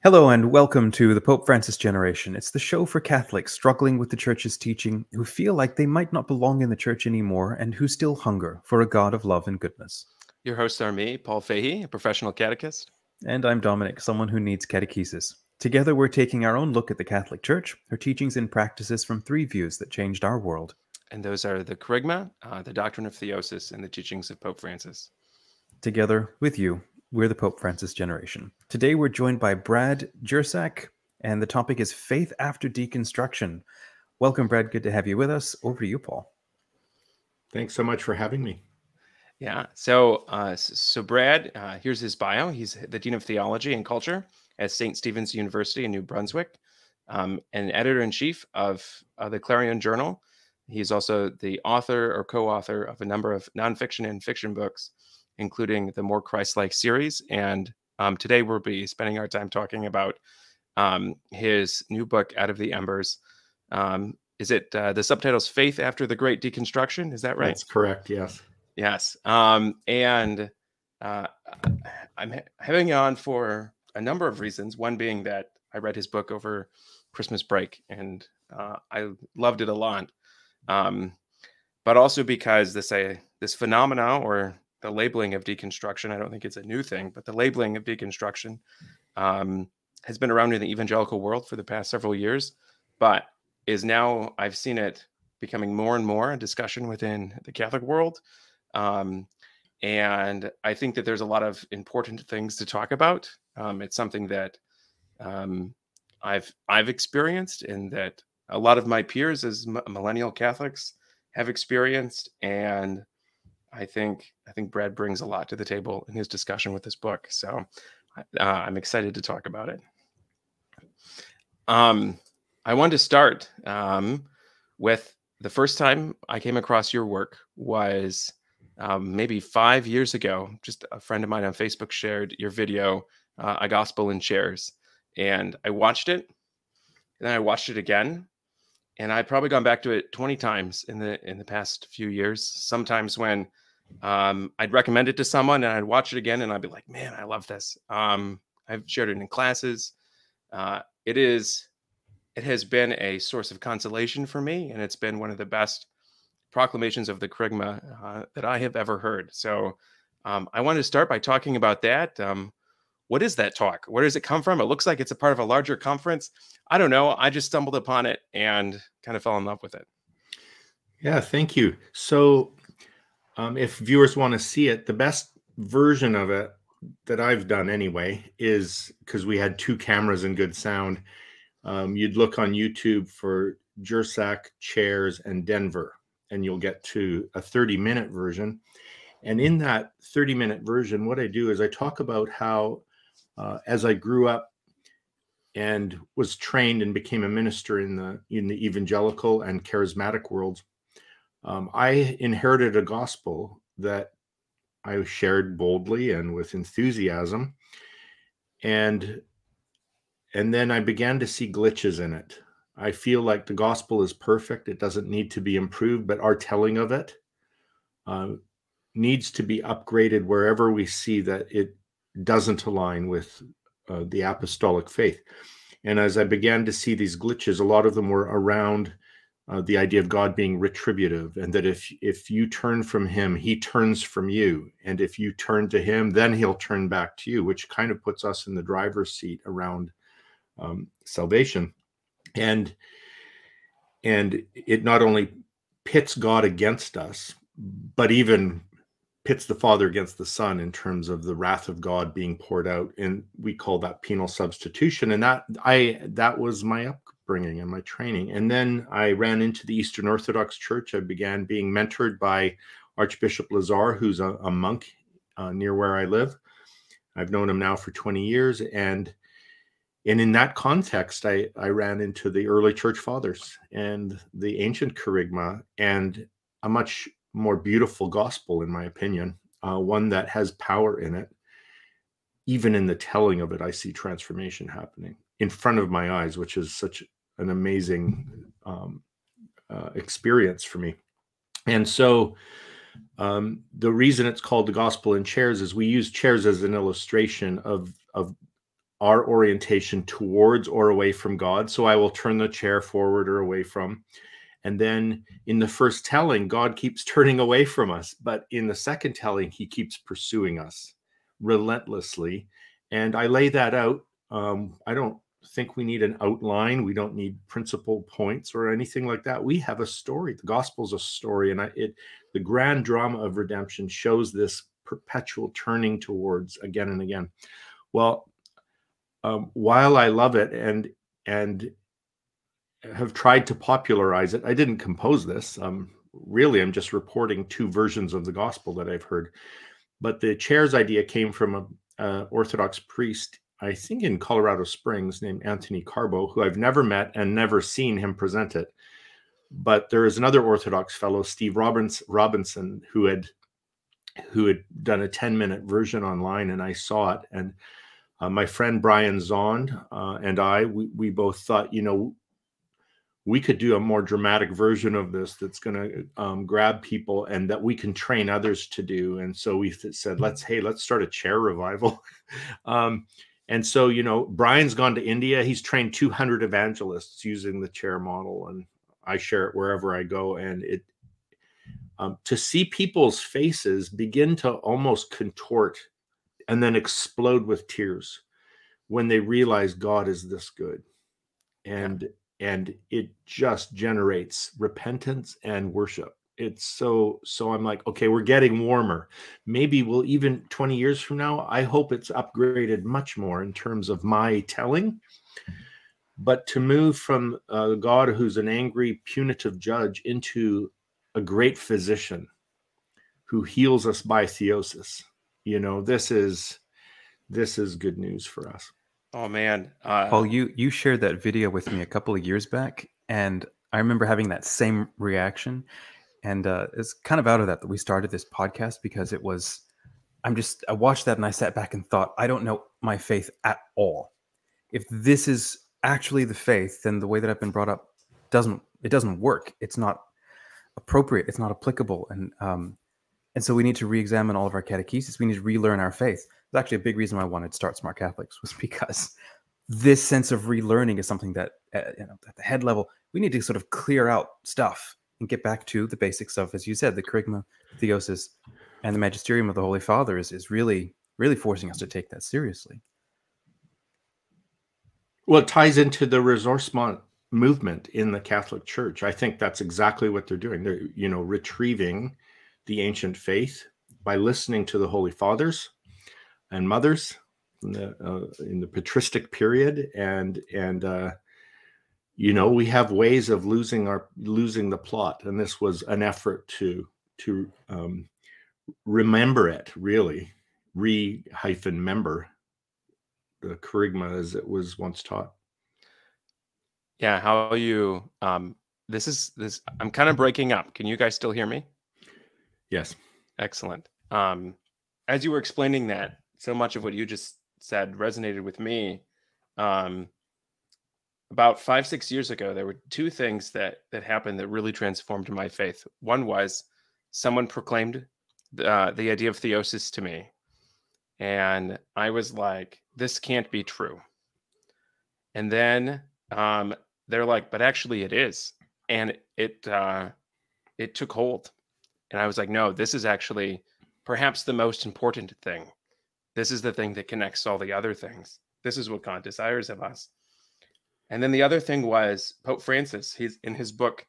Hello and welcome to the Pope Francis Generation. It's the show for Catholics struggling with the Church's teaching, who feel like they might not belong in the Church anymore, and who still hunger for a God of love and goodness. Your hosts are me, Paul Fahey, a professional catechist. And I'm Dominic, someone who needs catechesis. Together we're taking our own look at the Catholic Church, her teachings and practices from three views that changed our world. And those are the Kerygma, the doctrine of theosis, and the teachings of Pope Francis. Together with you, we're the Pope Francis Generation. Today we're joined by Brad Jersak, and the topic is Faith After Deconstruction. Welcome, Brad. Good to have you with us. Over to you, Paul. Thanks so much for having me. Yeah. So Brad, here's his bio. He's the Dean of Theology and Culture at St. Stephen's University in New Brunswick, and editor-in-chief of the Clarion Journal. He's also the author or co-author of a number of nonfiction and fiction books, including the More Christlike series. And today we'll be spending our time talking about his new book, Out of the Embers. Is it the subtitle's Faith After the Great Deconstruction? Is that right? That's correct, yes. Yes. I'm having you on for a number of reasons. One being that I read his book over Christmas break, and I loved it a lot. But also because this phenomena, or the labeling of deconstruction, I don't think it's a new thing, but the labeling of deconstruction has been around in the evangelical world for the past several years, but is now, I've seen it becoming more and more a discussion within the Catholic world. And I think that there's a lot of important things to talk about. It's something that I've experienced, and that a lot of my peers as millennial Catholics have experienced. And I think Brad brings a lot to the table in his discussion with this book. So I'm excited to talk about it. I wanted to start with the first time I came across your work was maybe 5 years ago. Just a friend of mine on Facebook shared your video, A Gospel in Chairs. And I watched it, and then I watched it again. And I'd probably gone back to it 20 times in the past few years. Sometimes when I'd recommend it to someone and I'd watch it again and I'd be like, man, I love this. I've shared it in classes. It has been a source of consolation for me, and it's been one of the best proclamations of the Kerygma that I have ever heard. So I wanted to start by talking about that. What is that talk? Where does it come from? It looks like it's a part of a larger conference. I don't know. I just stumbled upon it and kind of fell in love with it. Yeah, thank you. So if viewers want to see it, the best version of it that I've done anyway is, because we had two cameras and good sound, you'd look on YouTube for Jersak, Chairs, and Denver, and you'll get to a 30-minute version. And in that 30-minute version, what I do is I talk about how as I grew up and was trained and became a minister in the evangelical and charismatic worlds, I inherited a gospel that I shared boldly and with enthusiasm, and then I began to see glitches in it. I feel like the gospel is perfect; it doesn't need to be improved, but our telling of it needs to be upgraded wherever we see that it doesn't align with the apostolic faith. And as I began to see these glitches, a lot of them were around the idea of God being retributive, and that if you turn from him, he turns from you. And if you turn to him, then he'll turn back to you, which kind of puts us in the driver's seat around salvation. And it not only pits God against us, but even pits the Father against the Son in terms of the wrath of God being poured out. And we call that penal substitution. And that was my upbringing and my training. And then I ran into the Eastern Orthodox Church. I began being mentored by Archbishop Lazar, who's a monk near where I live. I've known him now for 20 years. And in that context, I ran into the early church fathers and the ancient Kerygma, and a much more beautiful gospel, in my opinion, one that has power in it. Even in the telling of it, I see transformation happening in front of my eyes, which is such an amazing experience for me. And so the reason it's called the Gospel in Chairs is we use chairs as an illustration of our orientation towards or away from God. So I will turn the chair forward or away from. And then in the first telling, God keeps turning away from us. But in the second telling, he keeps pursuing us relentlessly. And I lay that out. I don't think we need an outline. We don't need principal points or anything like that. We have a story. The gospel is a story. And the grand drama of redemption shows this perpetual turning towards again and again. Well, while I love it and have tried to popularize it, I didn't compose this. Really, I'm just reporting two versions of the gospel that I've heard. But the chairs idea came from an Orthodox priest, I think in Colorado Springs, named Anthony Carbo, who I've never met and never seen him present it. But there is another Orthodox fellow, Steve Robinson, who had done a 10-minute version online, and I saw it. And my friend Brian Zond and we both thought, we could do a more dramatic version of this that's going to grab people and that we can train others to do. And so we said, let's start a chair revival. And so, Brian's gone to India. He's trained 200 evangelists using the chair model, and I share it wherever I go. And to see people's faces begin to almost contort and then explode with tears when they realize God is this good. And it just generates repentance and worship. It's so I'm like, okay, we're getting warmer. Maybe we'll even 20 years from now, I hope it's upgraded much more in terms of my telling. But to move from God, who's an angry, punitive judge, into a great physician who heals us by theosis, this is good news for us. Oh man, Paul, you shared that video with me a couple of years back, and I remember having that same reaction. And it's kind of out of that we started this podcast, because I watched that and I sat back and thought, I don't know my faith at all. If this is actually the faith, then the way that I've been brought up doesn't work. It's not appropriate. It's not applicable. And so we need to re-examine all of our catechesis. We need to relearn our faith. It's actually a big reason why I wanted to start Smart Catholics, was because this sense of relearning is something that, at the head level, we need to sort of clear out stuff and get back to the basics of, as you said, the kerygma, theosis, and the magisterium of the Holy Father is really, really forcing us to take that seriously. Well, it ties into the ressourcement movement in the Catholic Church. I think that's exactly what they're doing. They're, retrieving the ancient faith by listening to the Holy Fathers and Mothers in the patristic period, and we have ways of losing the plot, and this was an effort to remember it, really member the kerygma as it was once taught. Yeah, how are you? This I'm kind of breaking up. Can you guys still hear me? Yes. Excellent. As you were explaining that, so much of what you just said resonated with me. About 5-6 years ago, there were two things that happened that really transformed my faith. One was someone proclaimed the idea of theosis to me, and I was like, this can't be true. And then they're like, but actually it is. And it took hold. And I was like, no, this is actually perhaps the most important thing. This is the thing that connects all the other things. This is what God desires of us. And then the other thing was Pope Francis. He's in his book,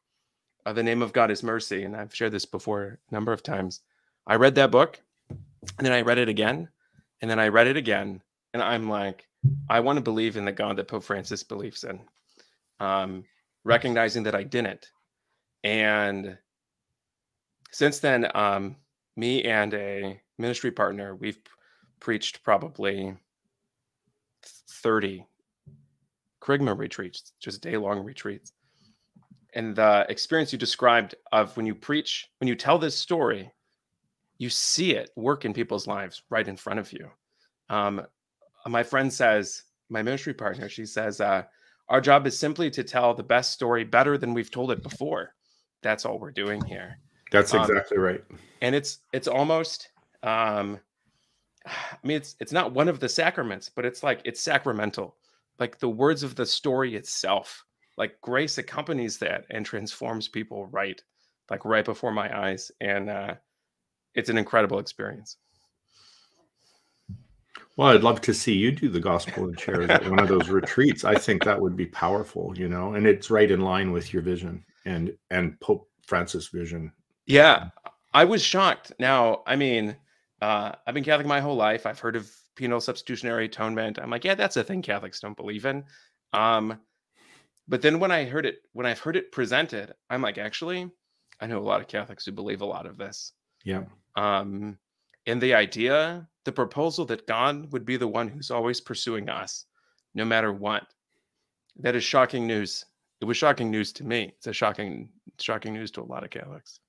The Name of God is Mercy. And I've shared this before a number of times. I read that book, and then I read it again, and then I read it again. And I'm like, I want to believe in the God that Pope Francis believes in, recognizing that I didn't. And since then, me and a ministry partner, we've preached probably 30 kerygma retreats, just day-long retreats. And the experience you described of when you preach, when you tell this story, you see it work in people's lives right in front of you. My friend says, my ministry partner, she says, our job is simply to tell the best story better than we've told it before. That's all we're doing here. That's exactly right. And it's almost, I mean, it's not one of the sacraments, but it's like it's sacramental. Like the words of the story itself, like grace accompanies that and transforms people right before my eyes, and it's an incredible experience. Well, I'd love to see you do the gospel in chairs at one of those retreats. I think that would be powerful, you know, and it's right in line with your vision and Pope Francis' vision. Yeah, I was shocked. Now, I mean, I've been Catholic my whole life. I've heard of penal substitutionary atonement. I'm like, yeah, that's a thing Catholics don't believe in. But then when I've heard it presented, I'm like, actually, I know a lot of Catholics who believe a lot of this. Yeah. And the proposal that God would be the one who's always pursuing us, no matter what, that is shocking news. It was shocking news to me. It's a shocking news to a lot of Catholics.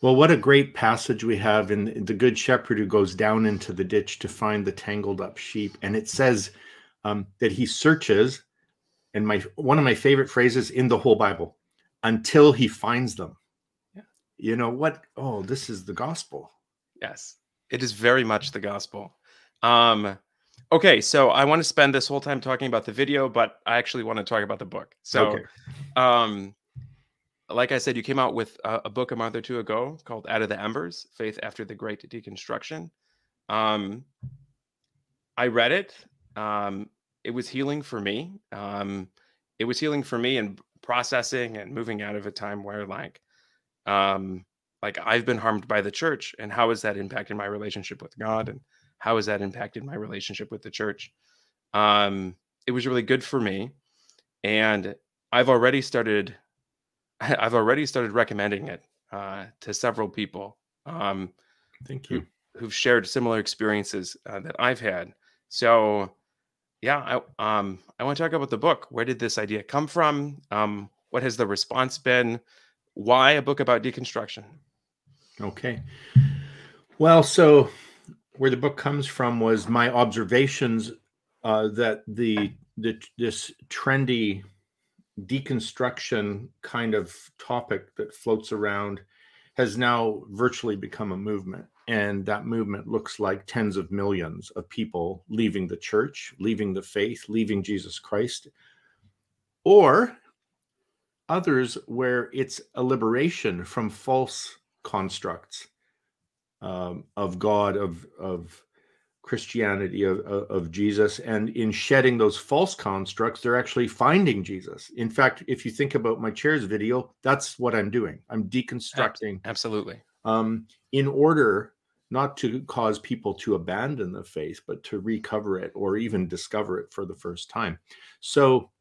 Well, what a great passage we have in the Good Shepherd who goes down into the ditch to find the tangled up sheep. And it says that he searches, and one of my favorite phrases in the whole Bible, until he finds them. Yeah. You know what? Oh, this is the gospel. Yes, it is very much the gospel. Okay, so I want to spend this whole time talking about the video, but I actually want to talk about the book. So, okay. Like I said, you came out with a book a month or two ago called Out of the Embers, Faith After the Great Deconstruction. I read it. It was healing for me. It was healing for me in processing and moving out of a time where like I've been harmed by the church, and how has that impacted my relationship with God, and how has that impacted my relationship with the church? It was really good for me, and I've already started recommending it to several people. Thank you. Who've shared similar experiences that I've had. So, yeah, I want to talk about the book. Where did this idea come from? What has the response been? Why a book about deconstruction? Okay. Well, so where the book comes from was my observations that this trendy deconstruction kind of topic that floats around has now virtually become a movement. And that movement looks like tens of millions of people leaving the church, leaving the faith, leaving Jesus Christ, or others where it's a liberation from false constructs of God, of Christianity, of Jesus. And in shedding those false constructs, they're actually finding Jesus. In fact, if you think about my chairs video, that's what I'm doing. I'm deconstructing. Absolutely. In order not to cause people to abandon the faith, but to recover it or even discover it for the first time. So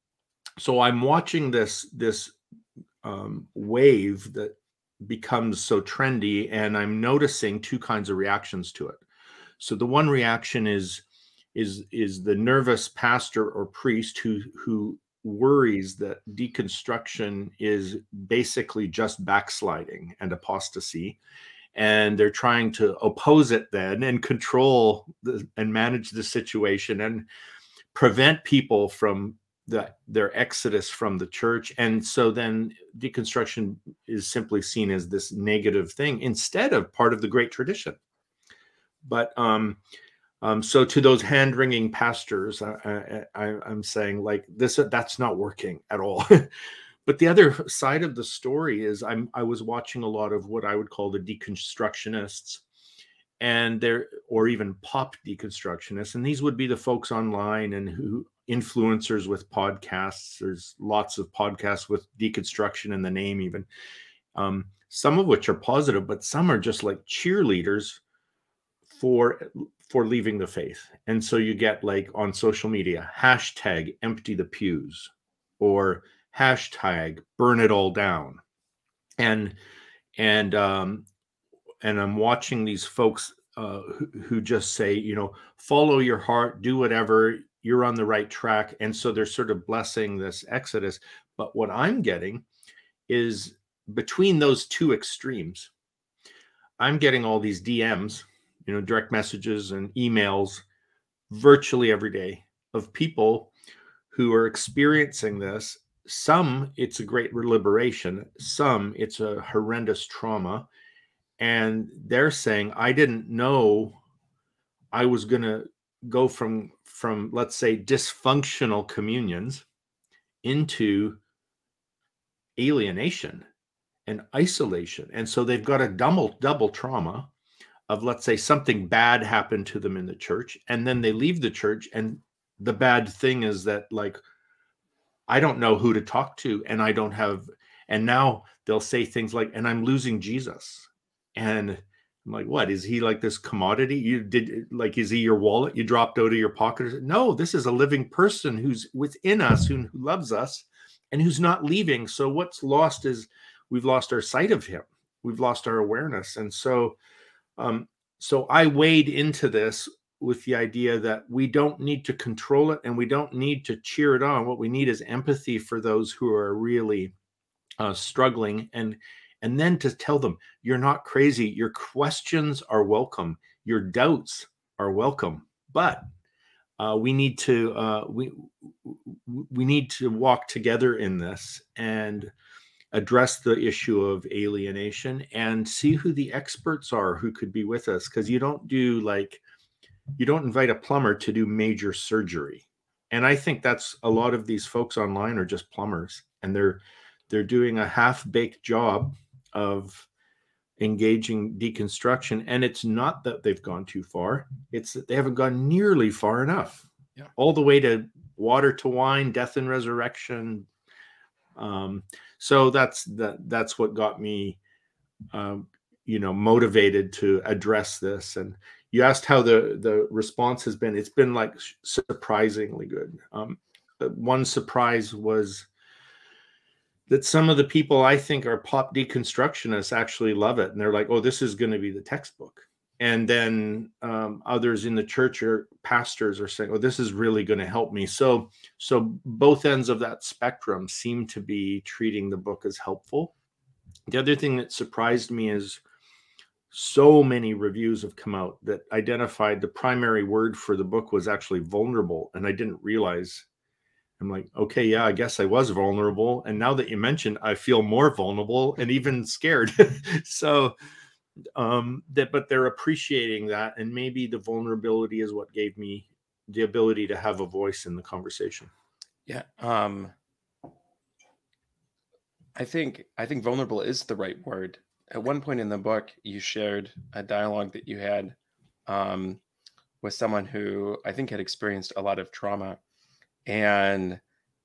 I'm watching this wave that becomes so trendy, and I'm noticing two kinds of reactions to it. So the one reaction is the nervous pastor or priest who worries that deconstruction is basically just backsliding and apostasy, and they're trying to oppose it then and control and manage the situation and prevent people from their exodus from the church. And so then deconstruction is simply seen as this negative thing instead of part of the great tradition. But so to those hand-wringing pastors, I'm saying like that's not working at all. But the other side of the story is I was watching a lot of what I would call the deconstructionists, and or even pop deconstructionists, and these would be the folks online and who influencers with podcasts. There's lots of podcasts with deconstruction in the name, even some of which are positive, but some are just like cheerleaders for leaving the faith. And so you get like on social media, hashtag empty the pews, or hashtag burn it all down. And I'm watching these folks who just say, you know, follow your heart, do whatever, you're on the right track. And so they're sort of blessing this exodus. But what I'm getting is between those two extremes, I'm getting all these DMs, you know, direct messages and emails virtually every day of people who are experiencing this. Some, it's a great liberation. Some, it's a horrendous trauma. And they're saying, I didn't know I was going to go from let's say dysfunctional communions into alienation and isolation. And so they've got a double trauma of, let's say, something bad happened to them in the church, and then they leave the church, and the bad thing is that, like, I don't know who to talk to, and I don't have, and now they'll say things like, and I'm losing Jesus. And I'm like, what, is he like this commodity? You did, like, is he your wallet you dropped out of your pocket? No, this is a living person who's within us, who loves us, and who's not leaving. So what's lost is we've lost our sight of him. We've lost our awareness. And so, so I wade into this with the idea that we don't need to control it, and we don't need to cheer it on. What we need is empathy for those who are really struggling, and then to tell them, you're not crazy. Your questions are welcome. Your doubts are welcome. But we need to we need to walk together in this and address the issue of alienation and see who the experts are who could be with us. Because you don't invite a plumber to do major surgery. And I think that's a lot of these folks online are just plumbers, and they're doing a half-baked job of engaging deconstruction. And it's not that they've gone too far, it's that they haven't gone nearly far enough. Yeah. All the way to water to wine, death and resurrection. So that's what got me motivated to address this. And you asked how the response has been. It's been like surprisingly good. One surprise was that some of the people I think are pop deconstructionists actually love it. And they're like, oh, this is going to be the textbook. And then others in the church or pastors are saying, oh, this is really going to help me. So both ends of that spectrum seem to be treating the book as helpful. The other thing that surprised me is so many reviews have come out that identified the primary word for the book was actually vulnerable. And I didn't realize. I'm like, okay, yeah, I guess I was vulnerable. And now that you mentioned, I feel more vulnerable and even scared. So but they're appreciating that. And maybe the vulnerability is what gave me the ability to have a voice in the conversation. Yeah. I think vulnerable is the right word. At one point in the book, you shared a dialogue that you had with someone who I think had experienced a lot of trauma. And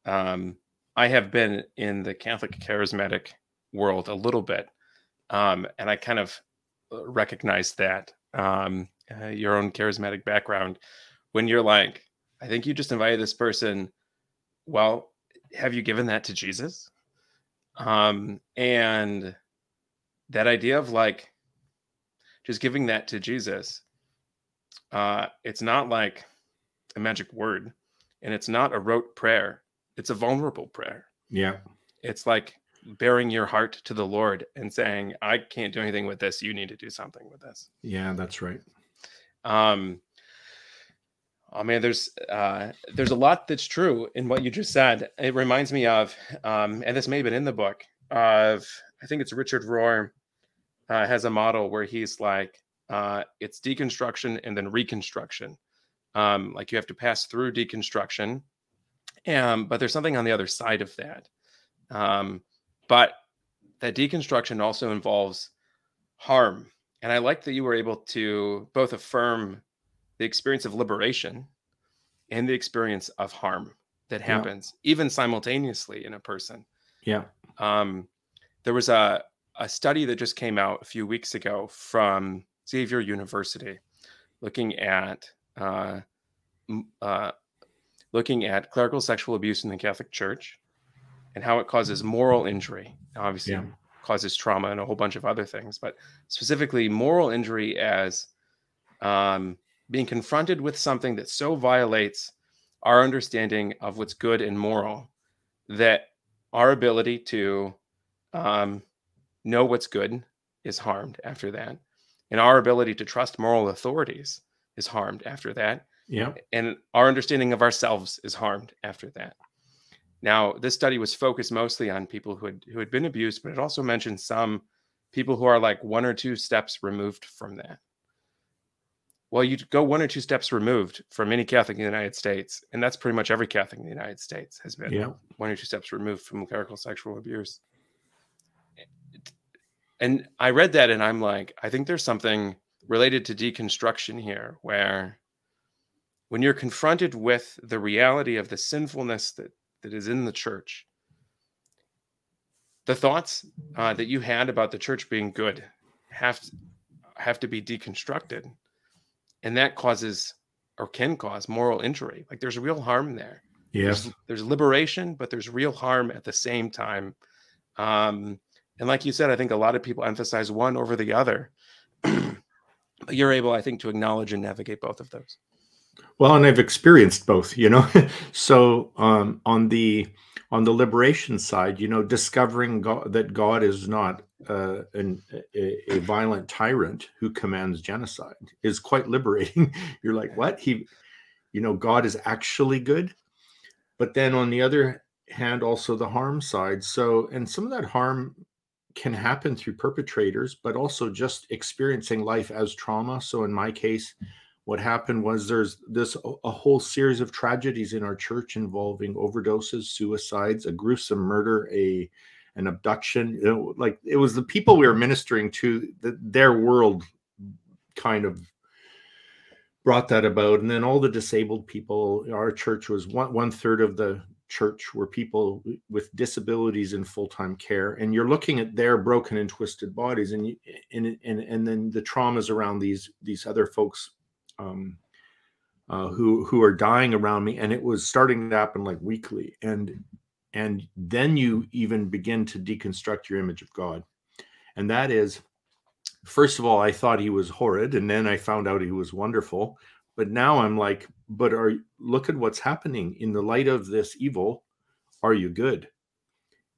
I have been in the Catholic charismatic world a little bit. And I kind of recognize that your own charismatic background, when you're like, I think you just invited this person. Well, have you given that to Jesus? And that idea of like just giving that to Jesus, it's not like a magic word, and it's not a rote prayer. It's a vulnerable prayer. Yeah. It's like bearing your heart to the Lord and saying, I can't do anything with this. You need to do something with this. Yeah, that's right. Oh man, there's a lot that's true in what you just said. It reminds me of, and this may have been in the book, of, I think it's Richard Rohr has a model where he's like, it's deconstruction and then reconstruction. Like you have to pass through deconstruction, but there's something on the other side of that. But that deconstruction also involves harm. And I like that you were able to both affirm the experience of liberation and the experience of harm that happens even simultaneously in a person. Yeah. There was a study that just came out a few weeks ago from Xavier University looking at clerical sexual abuse in the Catholic Church and how it causes moral injury. Obviously, causes trauma and a whole bunch of other things, but specifically moral injury as being confronted with something that so violates our understanding of what's good and moral that our ability to know what's good is harmed after that. And our ability to trust moral authorities is harmed after that. Yeah. And our understanding of ourselves is harmed after that. Now, this study was focused mostly on people who had been abused, but it also mentioned some people who are like one or two steps removed from that. Well, you go 1 or 2 steps removed from any Catholic in the United States, and that's pretty much every Catholic in the United States has been 1 or 2 steps removed from clerical sexual abuse. And I read that and I'm like, I think there's something related to deconstruction here, where when you're confronted with the reality of the sinfulness that is in the church, the thoughts that you had about the church being good have to be deconstructed. And that causes, or can cause, moral injury. Like, there's real harm there. Yes. There's liberation, but there's real harm at the same time. And like you said, I think a lot of people emphasize one over the other. But you're able, I think, to acknowledge and navigate both of those. Well, and I've experienced both, you know. So on the liberation side, you know, discovering that God is not a violent tyrant who commands genocide is quite liberating. You're like, what? You know, God is actually good. But then on the other hand, also the harm side. So, and some of that harm can happen through perpetrators, but also just experiencing life as trauma. So in my case, what happened was there's a whole series of tragedies in our church involving overdoses, suicides, a gruesome murder, an abduction. You know, like, it was the people we were ministering to, their world kind of brought that about. And then all the disabled people. Our church was one third of the church were people with disabilities in full-time care, and you're looking at their broken and twisted bodies, and then the traumas around these other folks who are dying around me, and it was starting to happen like weekly, and then you even begin to deconstruct your image of God. And that is, first of all, I thought he was horrid, and then I found out he was wonderful. But now I'm like, but look at what's happening in the light of this evil. Are you good?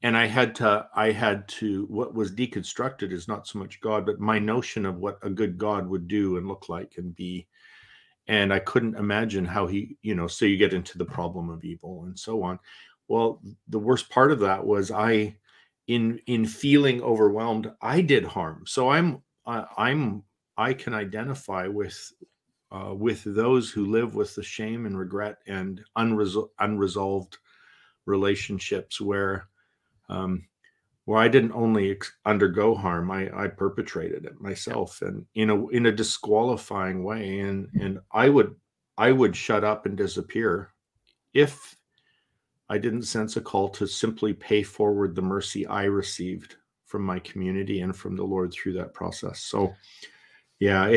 And I had to, what was deconstructed is not so much God, but my notion of what a good God would do and look like and be. And I couldn't imagine how he, you know, so you get into the problem of evil and so on. Well, the worst part of that was in feeling overwhelmed, I did harm. So I can identify with those who live with the shame and regret and unresolved relationships where I didn't only undergo harm, I perpetrated it myself, and in a disqualifying way. And I would shut up and disappear if I didn't sense a call to simply pay forward the mercy I received from my community and from the Lord through that process. So yeah,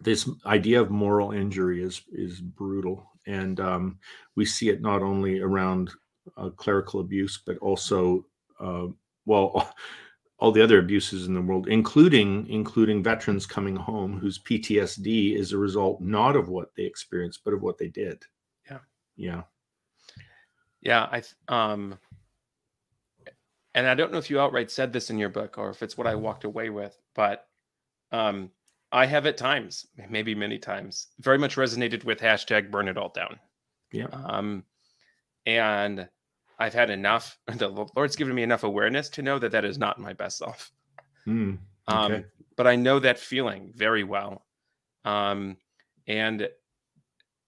this idea of moral injury is brutal, and we see it not only around clerical abuse, but also all the other abuses in the world, including veterans coming home whose PTSD is a result not of what they experienced, but of what they did. Yeah. And I don't know if you outright said this in your book or if it's what I walked away with, but I have at times, maybe many times, very much resonated with #burn it all down. Yeah. And I've had enough. The Lord's given me enough awareness to know that that is not my best self. Okay. But I know that feeling very well. And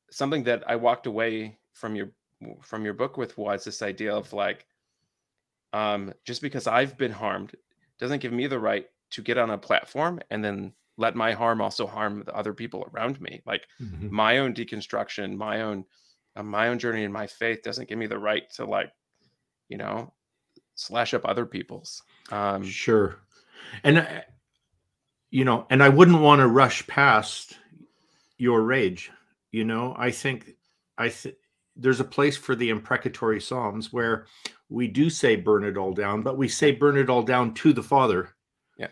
something that I walked away from your book with was this idea of like, just because I've been harmed doesn't give me the right to get on a platform and then let my harm also harm the other people around me. Like my own deconstruction, my own journey in my faith doesn't give me the right to, like, slash up other people's. Sure. And and I wouldn't want to rush past your rage. I think there's a place for the imprecatory Psalms where we do say burn it all down, but we say burn it all down to the Father. Yeah.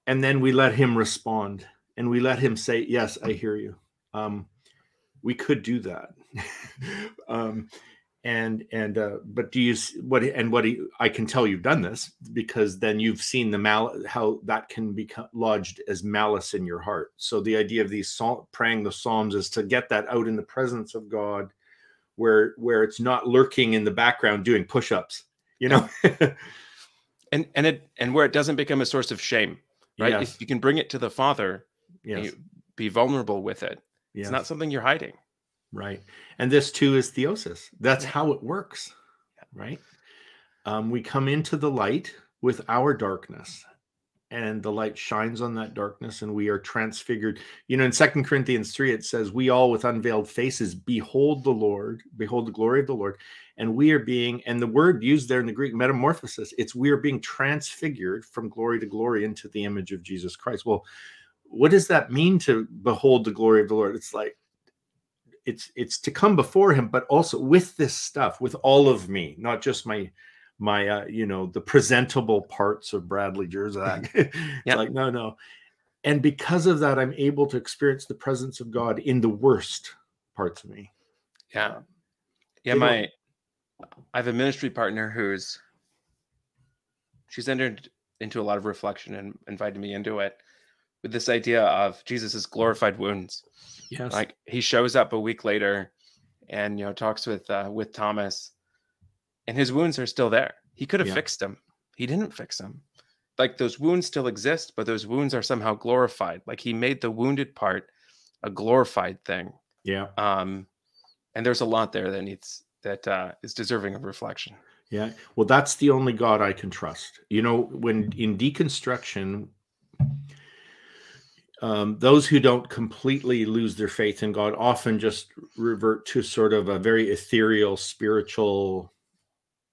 And then we let him respond, and we let him say, yes, I hear you. We could do that. But do you, I can tell you've done this, because then you've seen how that can become lodged as malice in your heart. So the idea of these praying the Psalms is to get that out in the presence of God, where it's not lurking in the background doing push-ups, and where it doesn't become a source of shame, right? Yes. If you can bring it to the Father, yes, be vulnerable with it. Yes. It's not something you're hiding. Right. And this too is theosis. That's Yeah. how it works. Right. We come into the light with our darkness, and the light shines on that darkness, and we are transfigured. You know, in 2 Corinthians 3, it says, we all with unveiled faces behold the Lord, behold the glory of the Lord. And we are being, and the word used there in the Greek, metamorphosis, it's we are being transfigured from glory to glory into the image of Jesus Christ. Well, what does that mean to behold the glory of the Lord? It's like, it's to come before him, but also with this stuff, with all of me, not just my you know, the presentable parts of Bradley Jersak. It's like, no. And because of that, I'm able to experience the presence of God in the worst parts of me. Yeah. I have a ministry partner she's entered into a lot of reflection and invited me into it with this idea of Jesus's glorified wounds. Yes. Like he shows up a week later and, you know, talks with Thomas, and his wounds are still there. He could have fixed them. He didn't fix them. Like those wounds still exist, but those wounds are somehow glorified. Like he made the wounded part a glorified thing. Yeah. And there's a lot there that is deserving of reflection. Yeah. Well, that's the only God I can trust. You know, when in deconstruction, those who don't completely lose their faith in God often just revert to sort of a very ethereal, spiritual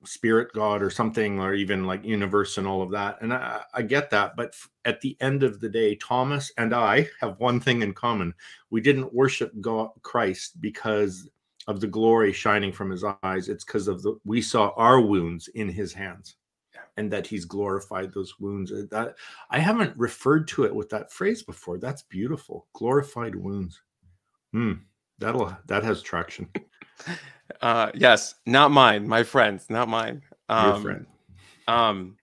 spirit God or something, or even like universe and all of that. And I get that. But at the end of the day, Thomas and I have one thing in common. We didn't worship God, Christ, because of the glory shining from his eyes. It's because of we saw our wounds in his hands. And that he's glorified those wounds. That I haven't referred to it with that phrase before. That's beautiful. Glorified wounds. That has traction. Yes, not mine, my friends, not mine. Your friend. And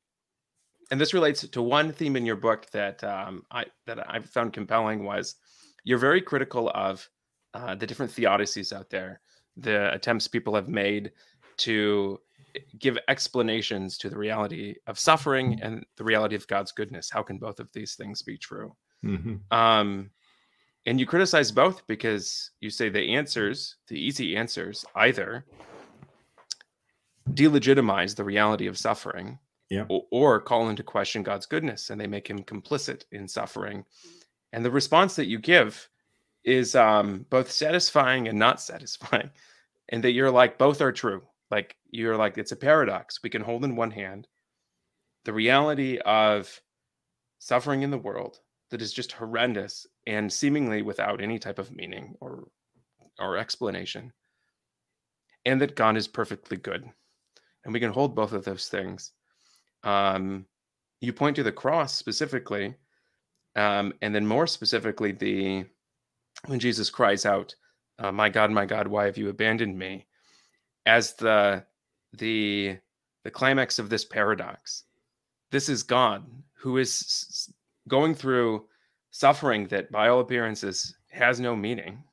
this relates to one theme in your book that I found compelling. Was you're very critical of the different theodicies out there, the attempts people have made to give explanations to the reality of suffering and the reality of God's goodness. How can both of these things be true? Mm-hmm. And you criticize both because you say the answers, the easy answers, either delegitimize the reality of suffering, or call into question God's goodness, and they make him complicit in suffering. And the response that you give is both satisfying and not satisfying, and that you're like, both are true. Like you're like, it's a paradox. We can hold in one hand the reality of suffering in the world that is just horrendous and seemingly without any type of meaning or explanation, and that God is perfectly good. And we can hold both of those things. You point to the cross specifically, and then more specifically, when Jesus cries out, my God, why have you abandoned me?" as the climax of this paradox. This is God who is going through suffering that by all appearances has no meaning.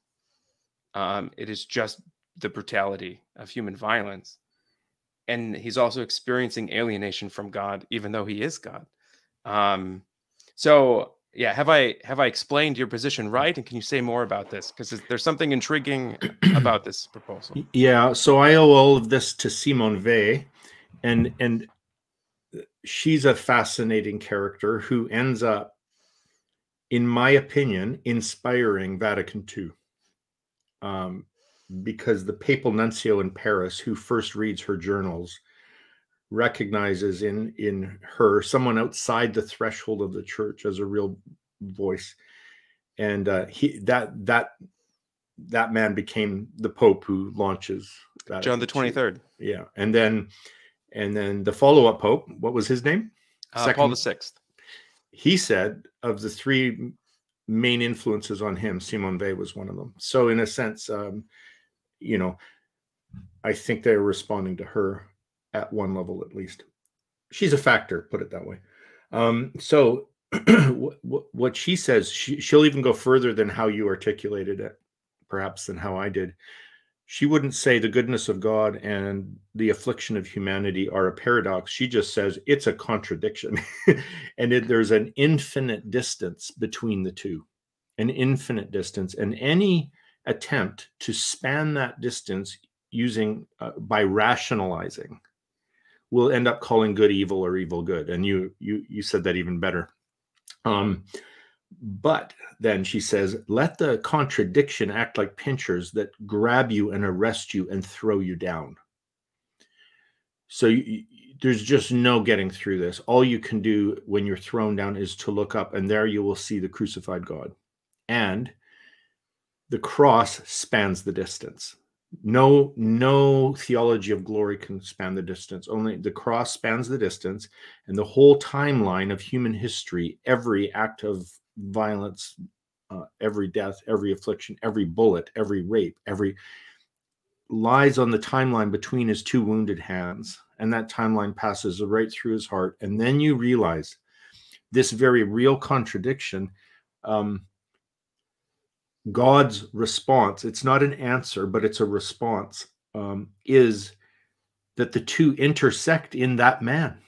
It is just the brutality of human violence. And he's also experiencing alienation from God, even though he is God. So yeah, have I explained your position right? And can you say more about this? Because there's something intriguing about this proposal. Yeah, so I owe all of this to Simone Weil, and she's a fascinating character who ends up, in my opinion, inspiring Vatican II. Because the papal nuncio in Paris, who first reads her journals, recognizes in her someone outside the threshold of the church as a real voice, and that man became the Pope who launches John the 23rd. Yeah, and then the follow-up Pope, what was his name? Paul VI. He said of the three main influences on him, Simone Weil was one of them. So in a sense, you know, I think they're responding to her at one level at least. She's a factor, put it that way. So what she says, she'll even go further than how you articulated it, perhaps than how I did. She wouldn't say the goodness of God and the affliction of humanity are a paradox. She just says it's a contradiction. And there's an infinite distance between the two. an infinite distance, and any attempt to span that distance using by rationalizing will end up calling good evil or evil good. And you said that even better. But then she says, let the contradiction act like pinchers that grab you and arrest you and throw you down. So there's just no getting through this. All you can do when you're thrown down is to look up, and there you will see the crucified God. And the cross spans the distance. No theology of glory can span the distance. Only the cross spans the distance, and the whole timeline of human history, every act of violence, every death, every affliction, every bullet, every rape, every lies on the timeline between his two wounded hands. And that timeline passes right through his heart. And then you realize this very real contradiction, God's response, it's not an answer, but it's a response, is that the two intersect in that man.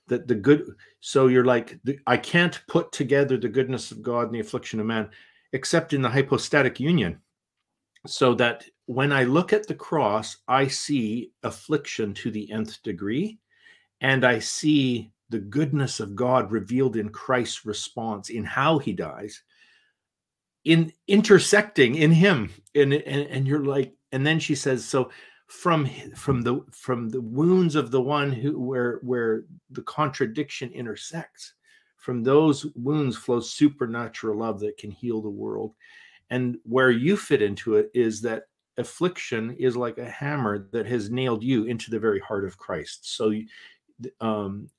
That the good, so you're like, I can't put together the goodness of God and the affliction of man, except in the hypostatic union. So that when I look at the cross, I see affliction to the nth degree, and I see the goodness of God revealed in Christ's response, in how he dies, in intersecting in him. And you're like, and then she says, so from the wounds of the one where the contradiction intersects, from those wounds flows supernatural love that can heal the world. And where you fit into it is that affliction is like a hammer that has nailed you into the very heart of Christ. So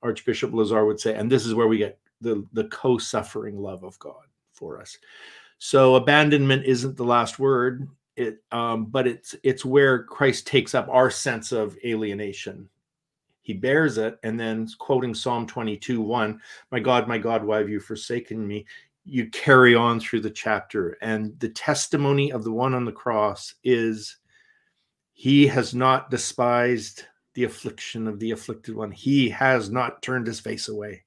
Archbishop Lazar would say, and this is where we get the co-suffering love of God for us. So abandonment isn't the last word, but it's where Christ takes up our sense of alienation. He bears it, and then quoting Psalm 22:1, my God, why have you forsaken me? You carry on through the chapter, and the testimony of the one on the cross is he has not despised the affliction of the afflicted one. He has not turned his face away,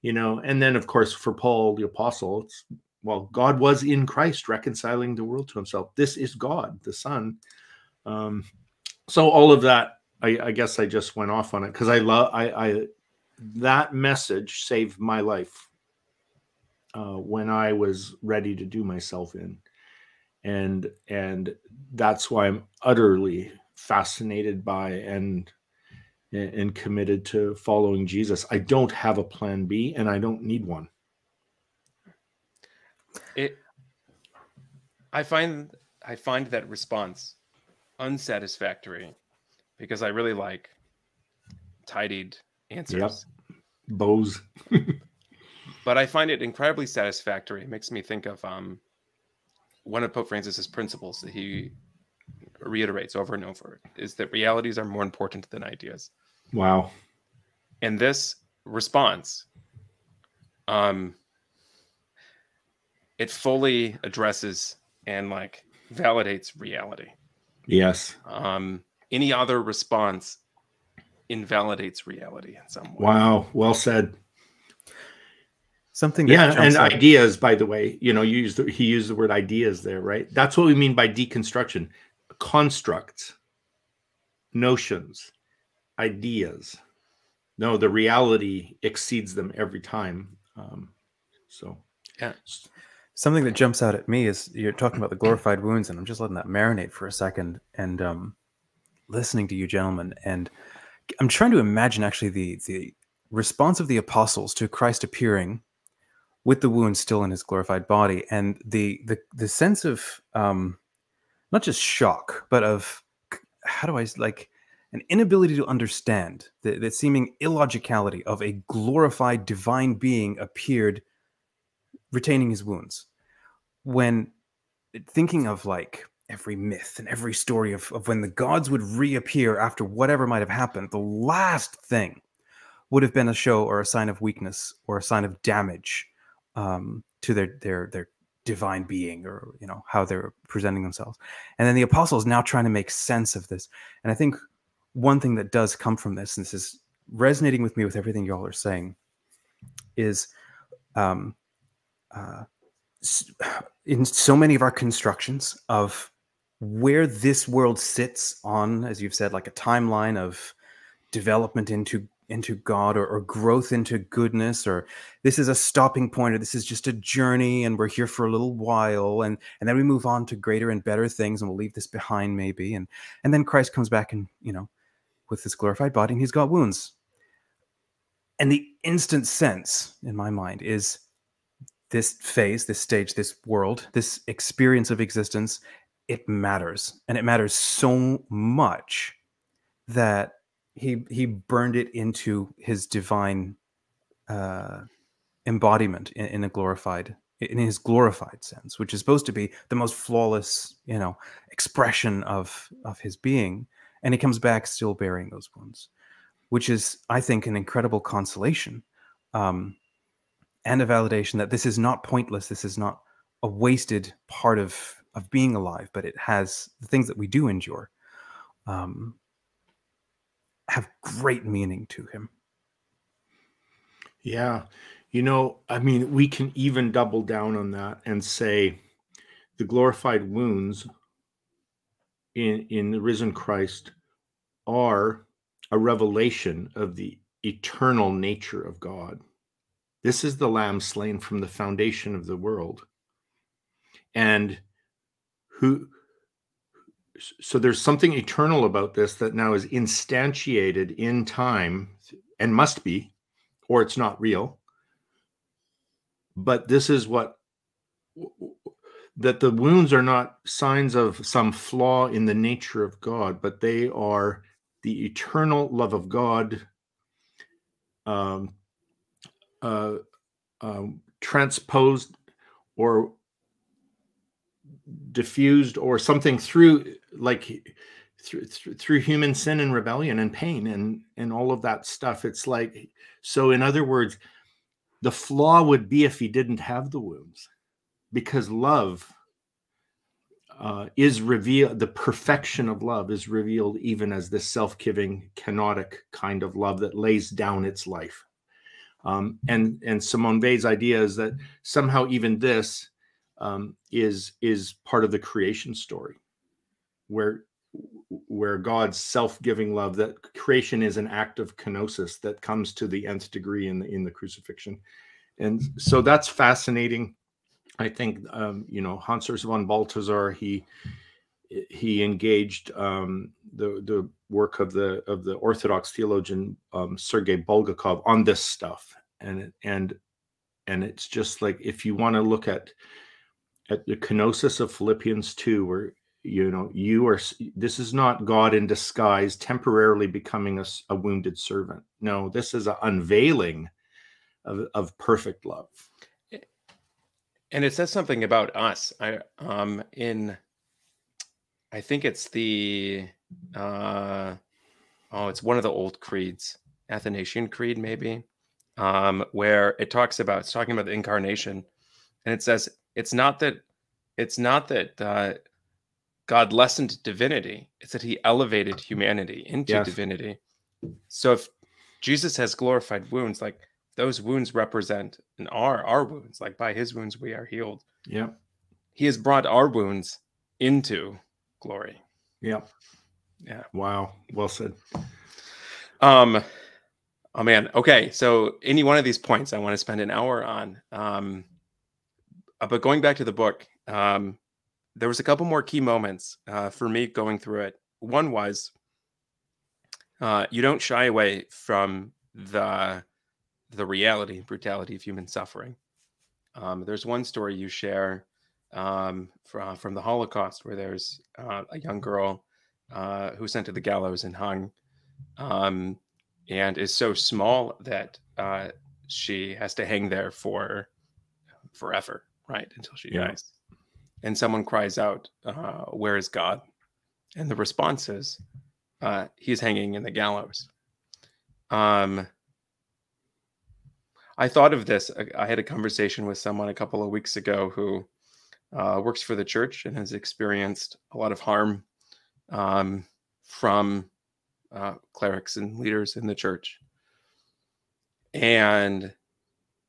and then of course for Paul the apostle, it's, well, God was in Christ reconciling the world to himself. This is God, the Son. So all of that, I guess I just went off on it because that message saved my life. When I was ready to do myself in, and that's why I'm utterly fascinated by and committed to following Jesus. I don't have a plan B, and I don't need one. I find that response unsatisfactory because I really like tidied answers. Yep. Bows. But I find it incredibly satisfactory. It makes me think of one of Pope Francis's principles that he reiterates over and over, is that realities are more important than ideas. Wow. And this response, it fully addresses and validates reality. Yes. Any other response invalidates reality in some way. Wow. Well said. Something that and ideas, by the way, he used the word ideas there, right? That's what we mean by deconstruction. Constructs, notions, ideas. No, the reality exceeds them every time. Yeah. Something that jumps out at me is you're talking about the glorified wounds, and I'm just letting that marinate for a second and listening to you gentlemen. And I'm trying to imagine actually the response of the apostles to Christ appearing with the wounds still in his glorified body, and the sense of not just shock, but of an inability to understand the seeming illogicality of a glorified divine being appeared retaining his wounds. When thinking of every myth and every story of when the gods would reappear after whatever might have happened, the last thing would have been a show or a sign of weakness or a sign of damage to their divine being, or how they're presenting themselves. And then the apostles now trying to make sense of this. And I think one thing that does come from this, and this is resonating with me with everything y'all are saying, is in so many of our constructions of where this world sits on, as you've said, like a timeline of development into God, or growth into goodness, or this is a stopping point, or this is just a journey and we're here for a little while, and then we move on to greater and better things and we'll leave this behind maybe, and then Christ comes back and, with this glorified body, and he's got wounds. And the instant sense in my mind is this phase, this stage, this world, this experience of existence, it matters. And it matters so much that he burned it into his divine embodiment in his glorified sense, which is supposed to be the most flawless, expression of his being. And he comes back still bearing those wounds, which is, I think, an incredible consolation, and a validation that this is not pointless. This is not a wasted part of being alive, but it has the things that we do endure have great meaning to him. Yeah. We can even double down on that and say the glorified wounds in the risen Christ are a revelation of the eternal nature of God. This is the Lamb slain from the foundation of the world. And so there's something eternal about this that now is instantiated in time and must be, or it's not real. But this is that the wounds are not signs of some flaw in the nature of God, but they are the eternal love of God transposed or diffused or something through human sin and rebellion and pain and all of that stuff. It's like, so in other words, the flaw would be if he didn't have the wounds, because love is revealed, the perfection of love is revealed even as this self-giving, kenotic kind of love that lays down its life. And Simone Weil's idea is that somehow even this is part of the creation story, where God's self-giving love, that creation is an act of kenosis that comes to the nth degree in the crucifixion. And so that's fascinating. I think, Hans Urs von Balthasar, he engaged the work of the Orthodox theologian Sergei Bulgakov on this stuff, and it's just like, if you want to look at the kenosis of Philippians 2, where this is not God in disguise temporarily becoming a wounded servant. No, this is an unveiling of perfect love. And it says something about us. I think it's it's one of the old creeds, Athanasian Creed, maybe, where it's talking about the incarnation, and it says it's not that God lessened divinity; it's that he elevated humanity into divinity. So if Jesus has glorified wounds, like, those wounds represent and are our wounds, like, by his wounds we are healed. Yeah, he has brought our wounds into glory. Yeah. Wow. Well said. Oh man. Okay. So any one of these points I want to spend an hour on. But going back to the book, there was a couple more key moments for me going through it. One was you don't shy away from the reality and brutality of human suffering. There's one story you share from the Holocaust, where there's a young girl who's sent to the gallows and hung, and is so small that she has to hang there for forever, right, until she dies. And someone cries out, "Where is God?" And the response is, "He's hanging in the gallows." I thought of this. I had a conversation with someone a couple of weeks ago who works for the church and has experienced a lot of harm from clerics and leaders in the church. And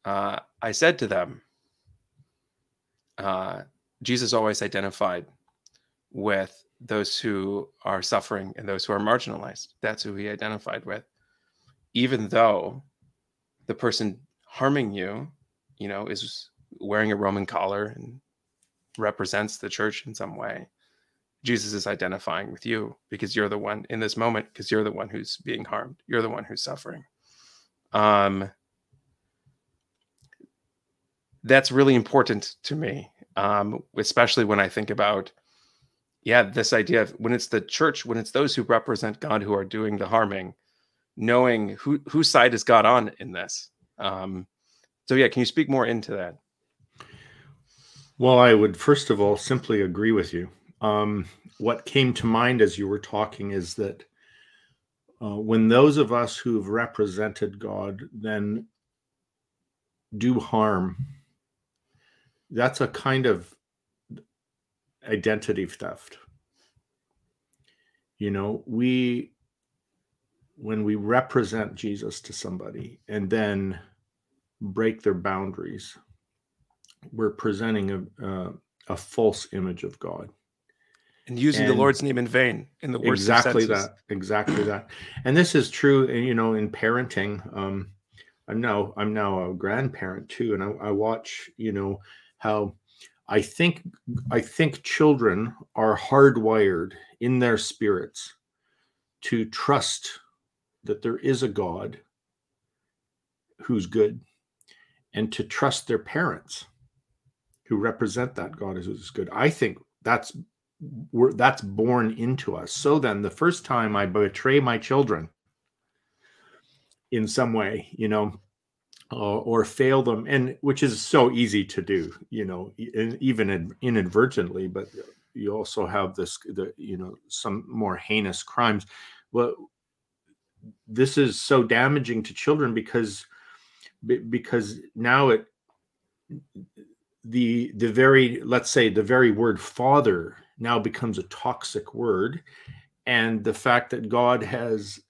I said to them, Jesus always identified with those who are suffering and those who are marginalized. That's who he identified with, even though the person harming you, is wearing a Roman collar and represents the church in some way. Jesus is identifying with you because you're the one in this moment, because you're the one who's being harmed. You're the one who's suffering. That's really important to me, especially when I think about, this idea of when it's the church, when it's those who represent God who are doing the harming, knowing whose side is God on in this. Can you speak more into that? Well, I would first of all simply agree with you. What came to mind as you were talking is that when those of us who've represented God then do harm, that's a kind of identity theft. When we represent Jesus to somebody and then break their boundaries, we're presenting a false image of God. And using the Lord's name in vain in the worst of senses. Exactly that. And this is true, in parenting. I'm now a grandparent too, and I watch, how I think children are hardwired in their spirits to trust that there is a God who's good, and to trust their parents who represent that God who's good. I think that's born into us. So then the first time I betray my children in some way, or fail them, and which is so easy to do, even inadvertently, but you also have some more heinous crimes. Well, this is so damaging to children because now the very word father now becomes a toxic word. And the fact that God has,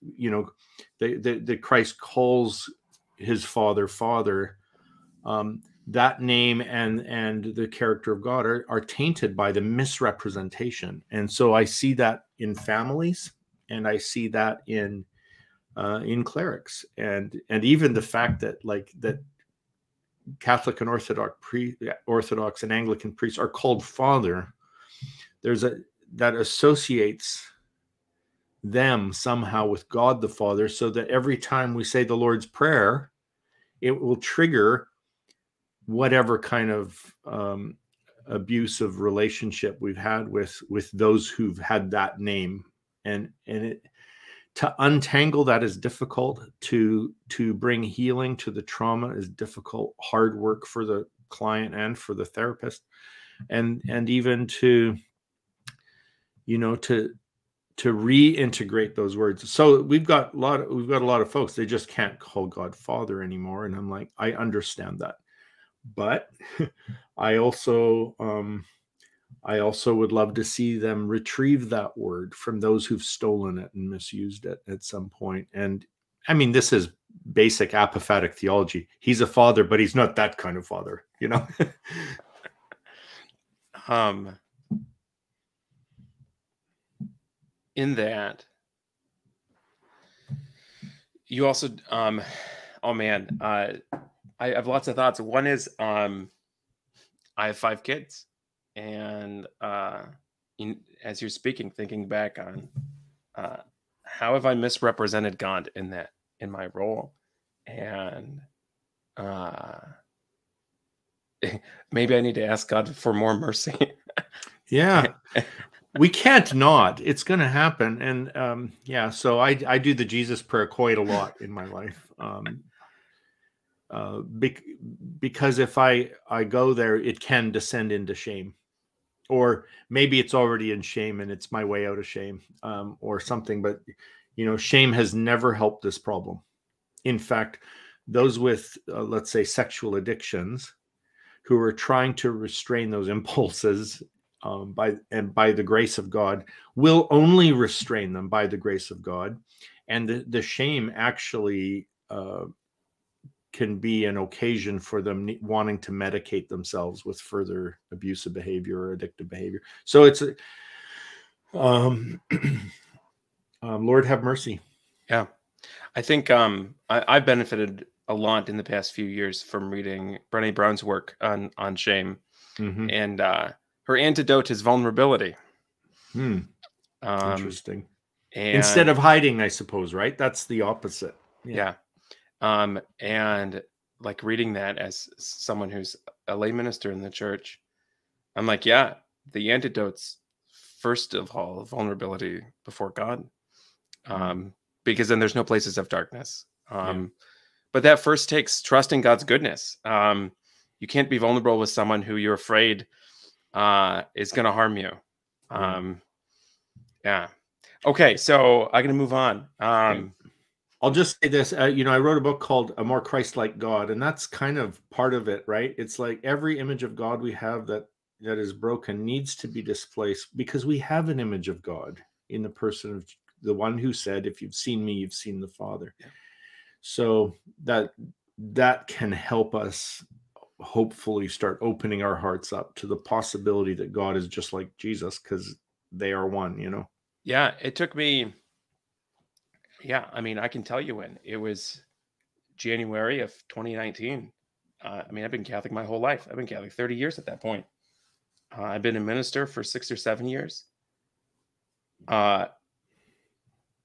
that Christ calls his father, that name and the character of God are tainted by the misrepresentation. And so I see that in families, and I see that in clerics, and even the fact that that Catholic and Orthodox and Anglican priests are called father. That associates them somehow with God the Father, so that every time we say the Lord's Prayer, it will trigger whatever kind of abusive relationship we've had with those who've had that name, and to untangle that is difficult. To bring healing to the trauma is difficult, hard work for the client and for the therapist, and even to reintegrate those words. So we've got a lot of folks, they just can't call God Father anymore, and I'm like, I understand that, but I also would love to see them retrieve that word from those who've stolen it and misused it at some point. And I mean, this is basic apophatic theology. He's a father, but he's not that kind of father, In that, you also, I have lots of thoughts. One is, I have 5 kids, and as you're speaking, thinking back on how have I misrepresented God in my role, and maybe I need to ask God for more mercy. Yeah. We can't not. It's going to happen. And so I do the Jesus prayer quite a lot in my life. Because if I go there, it can descend into shame. Or maybe it's already in shame and it's my way out of shame, or something. But, shame has never helped this problem. In fact, those with, let's say, sexual addictions who are trying to restrain those impulses by the grace of God, will only restrain them by the grace of God. And the shame actually can be an occasion for them wanting to medicate themselves with further abusive behavior or addictive behavior. So it's Lord have mercy. Yeah. I think I've benefited a lot in the past few years from reading Brené Brown's work on shame. And her antidote is vulnerability. Interesting. And instead of hiding, I suppose, right? That's the opposite. Yeah. And like reading that as someone who's a lay minister in the church, I'm like, yeah, the antidote's first of all vulnerability before God, because then there's no places of darkness. But that first takes trusting God's goodness. You can't be vulnerable with someone who you're afraid is going to harm you. Yeah. Okay, so I'm going to move on. I'll just say this, you know, I wrote a book called A More Christlike God, and that's kind of part of it, right? It's like every image of God we have that is broken needs to be displaced, because we have an image of God in the person of the one who said, if you've seen me, you've seen the Father. Yeah. So that can help us hopefully start opening our hearts up to the possibility that God is just like Jesus, because they are one, you know? Yeah, it took me... Yeah, I mean, I can tell you when. It was January of 2019. I mean, I've been Catholic my whole life. I've been Catholic 30 years at that point. I've been a minister for 6 or 7 years. And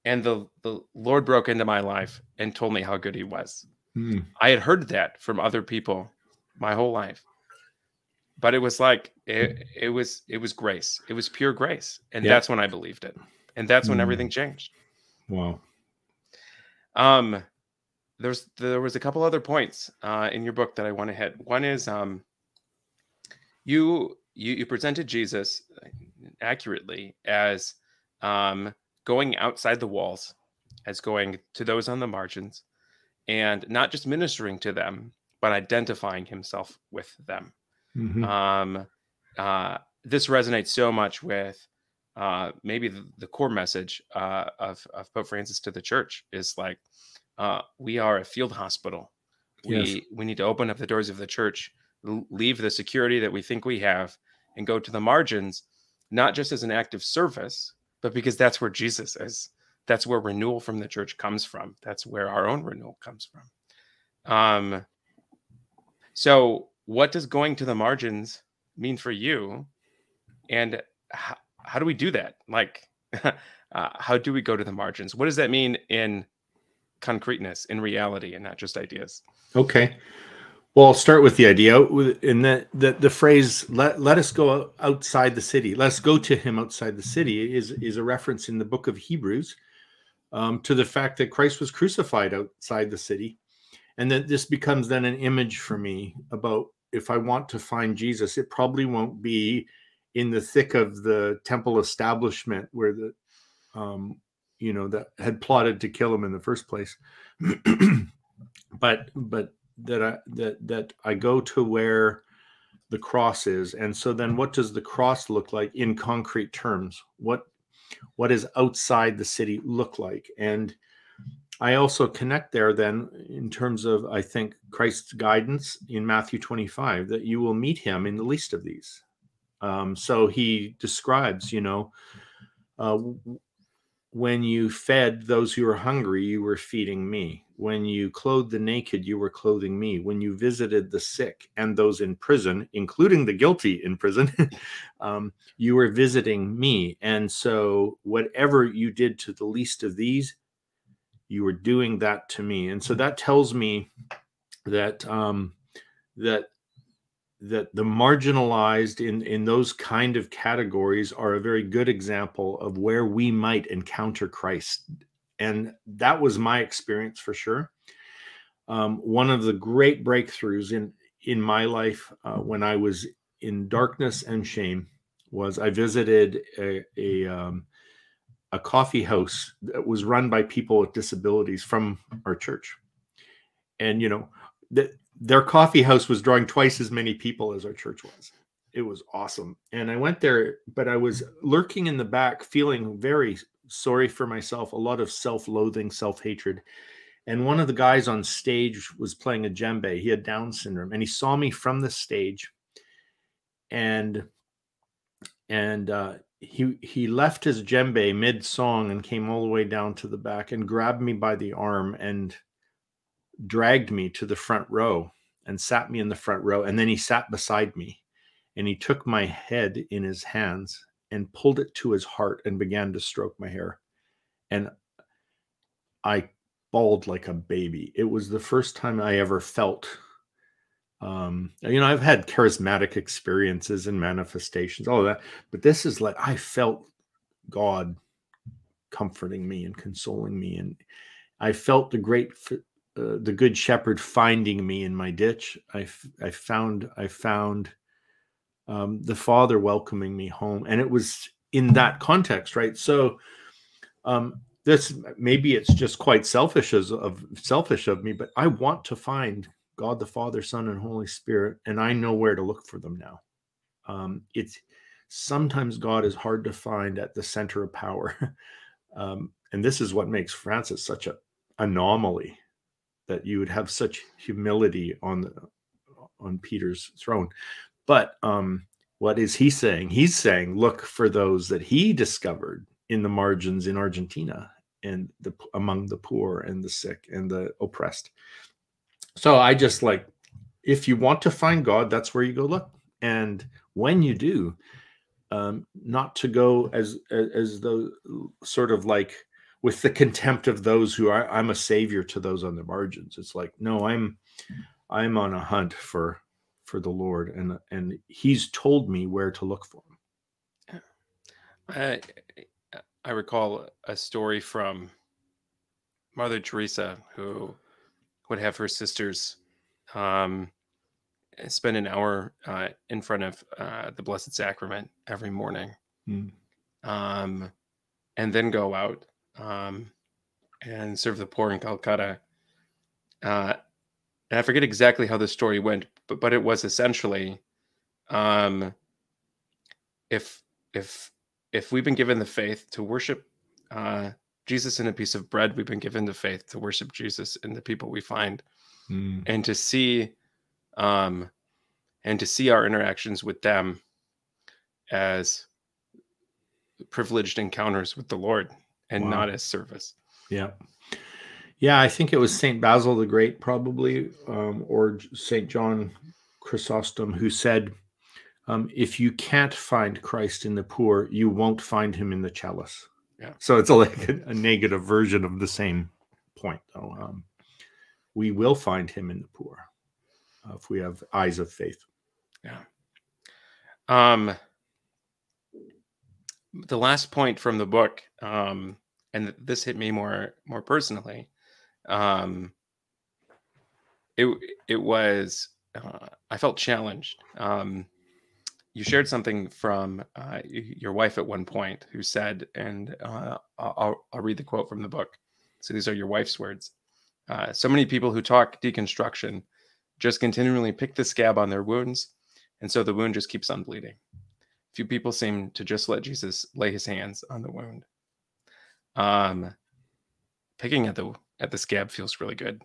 the Lord broke into my life and told me how good he was. I had heard that from other people my whole life. But it was like, it was grace. It was pure grace. And that's when I believed it. And that's when everything changed. Wow. There was a couple other points in your book that I want to hit. One is you presented Jesus accurately as going outside the walls, as going to those on the margins, and not just ministering to them, but identifying himself with them. This resonates so much with maybe the core message of Pope Francis to the church is like, we are a field hospital. We need to open up the doors of the church, leave the security that we think we have, and go to the margins, not just as an act of service, but because that's where Jesus is. That's where renewal from the church comes from. That's where our own renewal comes from. So what does going to the margins mean for you? And how do we do that? Like, how do we go to the margins? What does that mean in concreteness, in reality, and not just ideas? Okay. Well, I'll start with the idea. In the phrase, let us go outside the city. Let's go to him outside the city is a reference in the book of Hebrews to the fact that Christ was crucified outside the city. And that this becomes then an image for me about, if I want to find Jesus, it probably won't be in the thick of the temple establishment where the, you know, that had plotted to kill him in the first place. but that I go to where the cross is. And so then what does the cross look like in concrete terms? What does outside the city look like? And I also connect there then in terms of, I think, Christ's guidance in Matthew 25, that you will meet him in the least of these. So he describes, you know, when you fed those who were hungry, you were feeding me. When you clothed the naked, you were clothing me. When you visited the sick and those in prison, including the guilty in prison, you were visiting me. And so whatever you did to the least of these, you were doing that to me. And so that tells me that that the marginalized in those kind of categories are a very good example of where we might encounter Christ. And that was my experience for sure. One of the great breakthroughs in my life when I was in darkness and shame was I visited a coffee house that was run by people with disabilities from our church. And, you know, their coffee house was drawing twice as many people as our church was. It was awesome. And I went there, but I was lurking in the back, feeling very sorry for myself, a lot of self-loathing, self-hatred. And one of the guys on stage was playing a djembe. He had Down syndrome, and he saw me from the stage, and he left his djembe mid song and came all the way down to the back and grabbed me by the arm and dragged me to the front row and sat me in the front row. And then he sat beside me, and he took my head in his hands and pulled it to his heart and began to stroke my hair. And I bawled like a baby. It was the first time I ever felt, I've had charismatic experiences and manifestations, all of that, but this is like, I felt God comforting me and consoling me. And I felt the good shepherd finding me in my ditch. I found the Father welcoming me home. And it was in that context, right? So, this, maybe it's just quite selfish of me, but I want to find God the Father, Son, and Holy Spirit, and I know where to look for them now. It's sometimes God is hard to find at the center of power, and this is what makes Francis such an anomaly, that you would have such humility on Peter's throne. But what is he saying? He's saying, look for those that he discovered in the margins in Argentina, and among the poor and the sick and the oppressed. So I just like, if you want to find God, that's where you go look. And when you do, not to go as though sort of like with the contempt of those who are, I'm a savior to those on the margins. It's like, no, I'm on a hunt for the Lord, and he's told me where to look for him. I recall a story from Mother Teresa, who would have her sisters spend an hour in front of the Blessed Sacrament every morning, and then go out and serve the poor in Calcutta. And I forget exactly how the story went, but it was essentially, if we've been given the faith to worship Jesus in a piece of bread, we've been given the faith to worship Jesus in the people we find, and to see our interactions with them as privileged encounters with the Lord, and not as service. Yeah, I think it was Saint Basil the Great, probably, or Saint John Chrysostom, who said, if you can't find Christ in the poor, you won't find him in the chalice. Yeah. So it's like a negative version of the same point, though. We will find him in the poor if we have eyes of faith. Yeah. The last point from the book, and this hit me more personally. It was I felt challenged. You shared something from your wife at one point, who said, and I'll read the quote from the book. So these are your wife's words. So many people who talk deconstruction just continually pick the scab on their wounds, and so the wound just keeps on bleeding. Few people seem to just let Jesus lay his hands on the wound. Picking at the scab feels really good.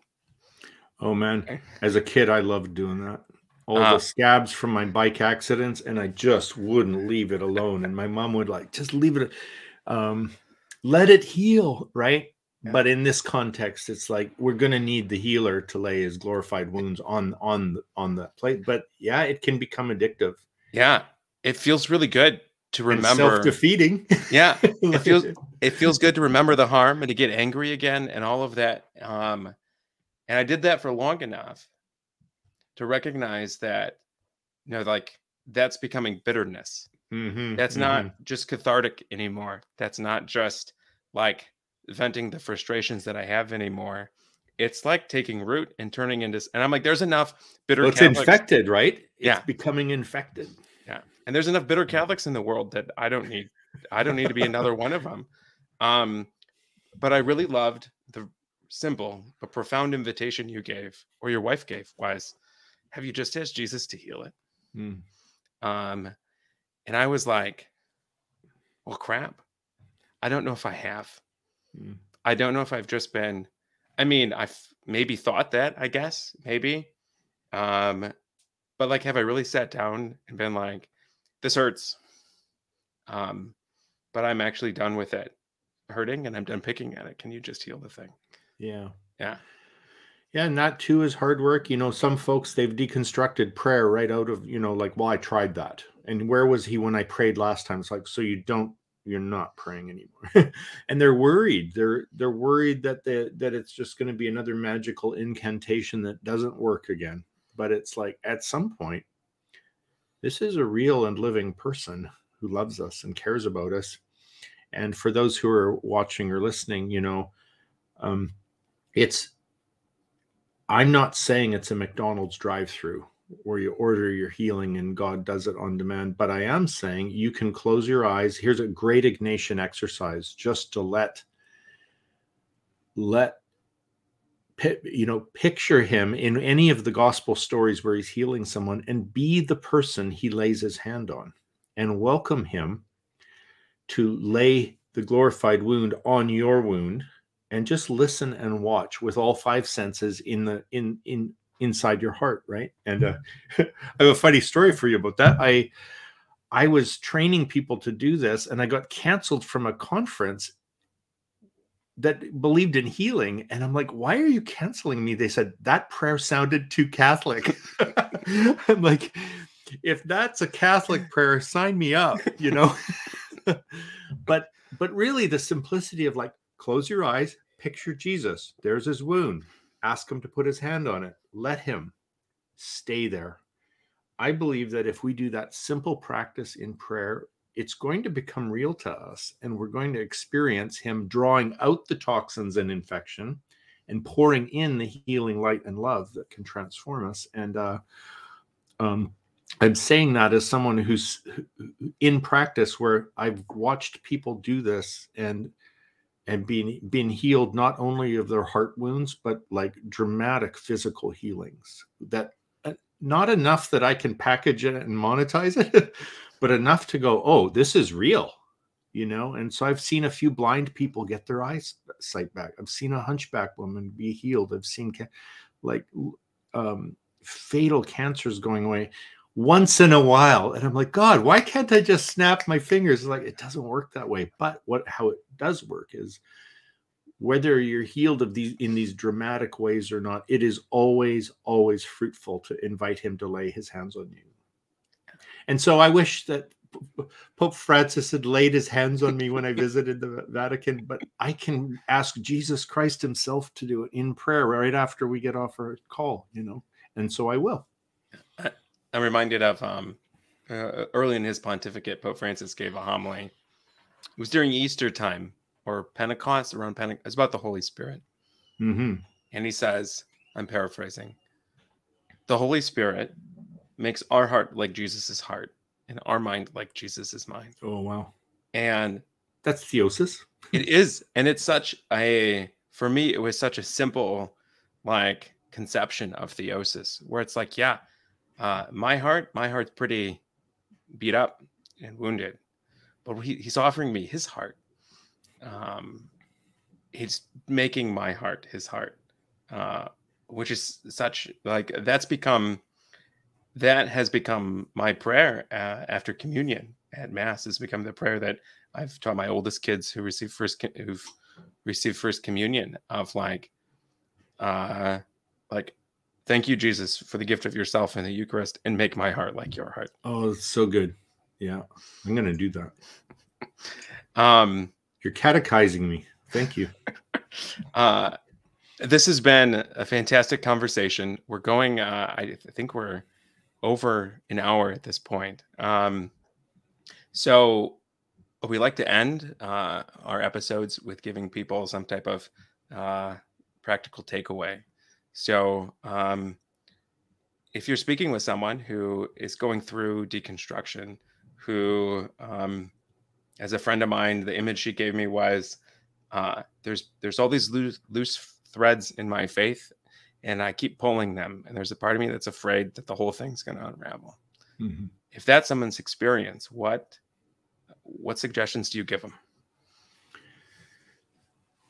Oh man, as a kid, I loved doing that. All the scabs from my bike accidents, and I just wouldn't leave it alone. And my mom would like, just leave it, let it heal, right? Yeah. But in this context, it's like, we're going to need the healer to lay his glorified wounds on the plate. But yeah, it can become addictive. Yeah, it feels really good to remember. And self-defeating. Yeah, it feels good to remember the harm and to get angry again and all of that. And I did that for long enough to recognize that, like, that's becoming bitterness. That's not just cathartic anymore. That's not just like venting the frustrations that I have anymore. It's like taking root and turning into, and I'm like, there's enough bitter Catholics. It's infected, right? Yeah. It's becoming infected. Yeah. And there's enough bitter Catholics in the world that I don't need to be another one of them. But I really loved the simple but profound invitation you gave, or your wife gave, was, have you just asked Jesus to heal it? And I was like, well, crap. I don't know if I have. I don't know if I've just been, I mean, I've maybe thought that, I guess, maybe. But like, have I really sat down and been like, this hurts? But I'm actually done with it hurting and I'm done picking at it. Can you just heal the thing? Yeah. Yeah. Yeah, and that too is hard work. You know, some folks, they've deconstructed prayer right out of, you know, like, well, I tried that. And where was he when I prayed last time? It's like, so you're not praying anymore. And they're worried. They're worried that that it's just going to be another magical incantation that doesn't work again. But it's like, at some point, this is a real and living person who loves us and cares about us. And for those who are watching or listening, you know, I'm not saying it's a McDonald's drive-through where you order your healing and God does it on demand, but I am saying you can close your eyes. Here's a great Ignatian exercise just to picture him in any of the gospel stories where he's healing someone and be the person he lays his hand on and welcome him to lay the glorified wound on your wound. And just listen and watch with all five senses inside your heart, right? And I have a funny story for you about that. I was training people to do this, and I got canceled from a conference that believed in healing. And I'm like, why are you canceling me? They said, that prayer sounded too Catholic. I'm like, if that's a Catholic prayer, sign me up, you know? But really the simplicity of like, close your eyes, picture Jesus. There's his wound. Ask him to put his hand on it. Let him stay there. I believe that if we do that simple practice in prayer, it's going to become real to us, and we're going to experience him drawing out the toxins and infection and pouring in the healing light and love that can transform us. And I'm saying that as someone who's in practice, where I've watched people do this and being healed not only of their heart wounds, but like dramatic physical healings that not enough that I can package it and monetize it, but enough to go, oh, this is real, you know? And so I've seen a few blind people get their eyesight back. I've seen a hunchback woman be healed. I've seen fatal cancers going away once in a while. And I'm like, God, why can't I just snap my fingers? It's like, it doesn't work that way. But how it does work is, whether you're healed of these dramatic ways or not, it is always fruitful to invite him to lay his hands on you. And so I wish that Pope Francis had laid his hands on me when I visited the Vatican, but I can ask Jesus Christ himself to do it in prayer right after we get off our call, you know? And so I will. I'm reminded of early in his pontificate, Pope Francis gave a homily. It was during Easter time or Pentecost, around Pentecost. It's about the Holy Spirit. Mm-hmm. And he says, I'm paraphrasing, the Holy Spirit makes our heart like Jesus's heart and our mind like Jesus's mind. Oh, wow. And that's theosis. It is. And it's for me, it was such a simple, like, conception of theosis, where it's like, yeah, my heart's pretty beat up and wounded, but he's offering me his heart. He's making my heart his heart, which is such, like, that has become my prayer after communion at Mass. Has become the prayer that I've taught my oldest kids who've received first communion, of like, thank you, Jesus, for the gift of yourself in the Eucharist, and make my heart like your heart. Oh, it's so good. Yeah, I'm going to do that. You're catechizing me. Thank you. This has been a fantastic conversation. We're going, I think we're over an hour at this point. So we like to end our episodes with giving people some type of practical takeaway. So if you're speaking with someone who is going through deconstruction, who, as a friend of mine, the image she gave me was, there's all these loose threads in my faith, and I keep pulling them, and there's a part of me that's afraid that the whole thing's going to unravel. Mm-hmm. If that's someone's experience, what suggestions do you give them?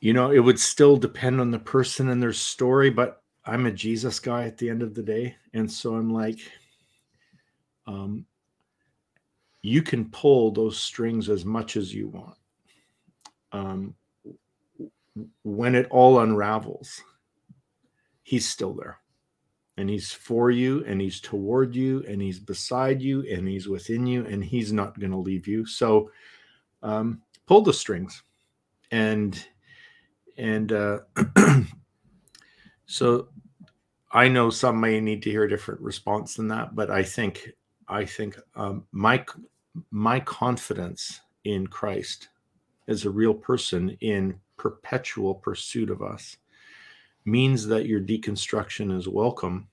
You know, it would still depend on the person and their story, but I'm a Jesus guy at the end of the day. And so I'm like, you can pull those strings as much as you want. When it all unravels, he's still there. And he's for you, and he's toward you, and he's beside you, and he's within you, and he's not going to leave you. So pull the strings. And so I know some may need to hear a different response than that, but I think my confidence in Christ as a real person in perpetual pursuit of us means that your deconstruction is welcome.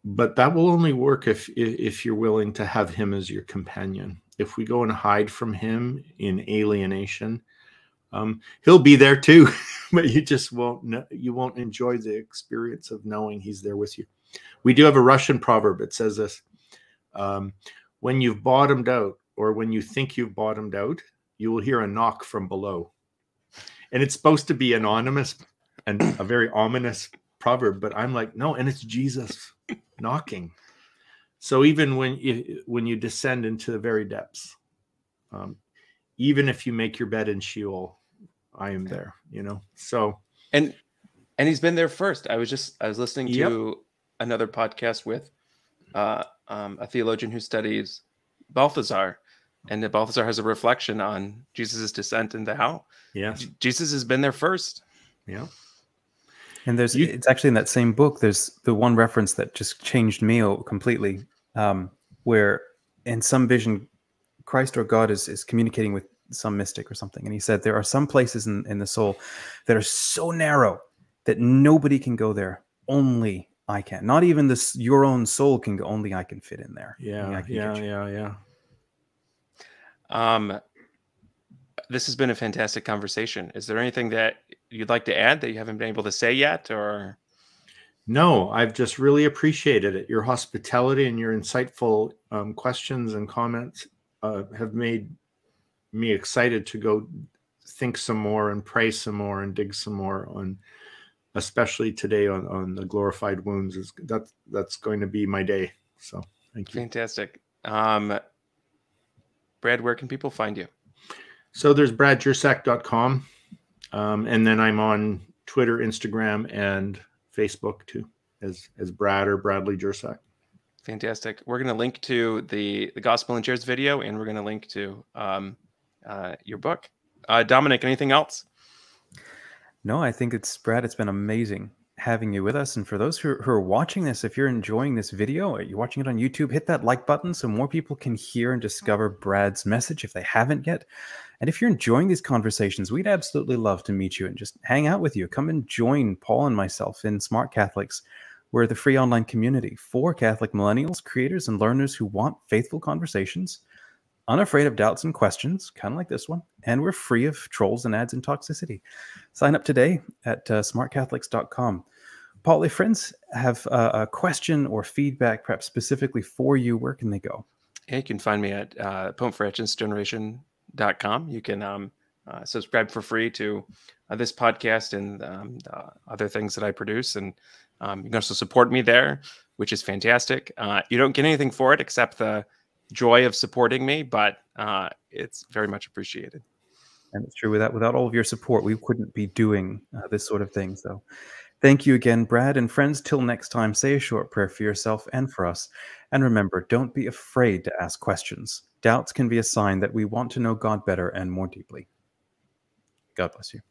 But that will only work if you're willing to have him as your companion. If we go and hide from him in alienation, he'll be there too, but you just won't enjoy the experience of knowing he's there with you. We do have a Russian proverb that says this: when you've bottomed out, or when you think you've bottomed out, you will hear a knock from below. And it's supposed to be anonymous and a very ominous proverb, but I'm like, no, and it's Jesus knocking. So even when you descend into the very depths, even if you make your bed in Sheol, I am there, you know. So and he's been there first. I was listening to another podcast with a theologian who studies Balthasar, and Balthasar has a reflection on Jesus's descent into hell. Yes, Jesus has been there first. Yeah. And it's actually in that same book, there's the one reference that just changed me completely, where in some vision, Christ or God is communicating with some mystic or something. And he said, there are some places in the soul that are so narrow that nobody can go there. Only I can. Not even your own soul can go. Only I can fit in there. Yeah. This has been a fantastic conversation. Is there anything that you'd like to add that you haven't been able to say yet, or? No, I've just really appreciated it. Your hospitality and your insightful questions and comments have made me excited to go think some more and pray some more and dig some more on, especially today on the glorified wounds. That's going to be my day. So thank you. Fantastic. Brad, where can people find you? So there's bradjersak.com. And then I'm on Twitter, Instagram, and Facebook too, as Brad or Bradley Jersak. Fantastic. We're going to link to the Gospel in Chairs video, and we're going to link to your book. Dominic, anything else? No, I think Brad, it's been amazing having you with us. And for those who are watching this, if you're enjoying this video, or you're watching it on YouTube, hit that like button so more people can hear and discover Brad's message if they haven't yet. And if you're enjoying these conversations, we'd absolutely love to meet you and just hang out with you. Come and join Paul and myself in Smart Catholics. We're the free online community for Catholic millennials, creators, and learners who want faithful conversations, unafraid of doubts and questions, kind of like this one, and we're free of trolls and ads and toxicity. Sign up today at smartcatholics.com. Paul, if friends have a question or feedback, perhaps specifically for you, where can they go? Yeah, you can find me at PopeFrancisGeneration.com. You can subscribe for free to this podcast and other things that I produce, and you can also support me there, which is fantastic. You don't get anything for it except the joy of supporting me, but it's very much appreciated. And it's true, without all of your support, we couldn't be doing this sort of thing. So thank you again, Brad. And friends, till next time, say a short prayer for yourself and for us. And remember, don't be afraid to ask questions. Doubts can be a sign that we want to know God better and more deeply. God bless you.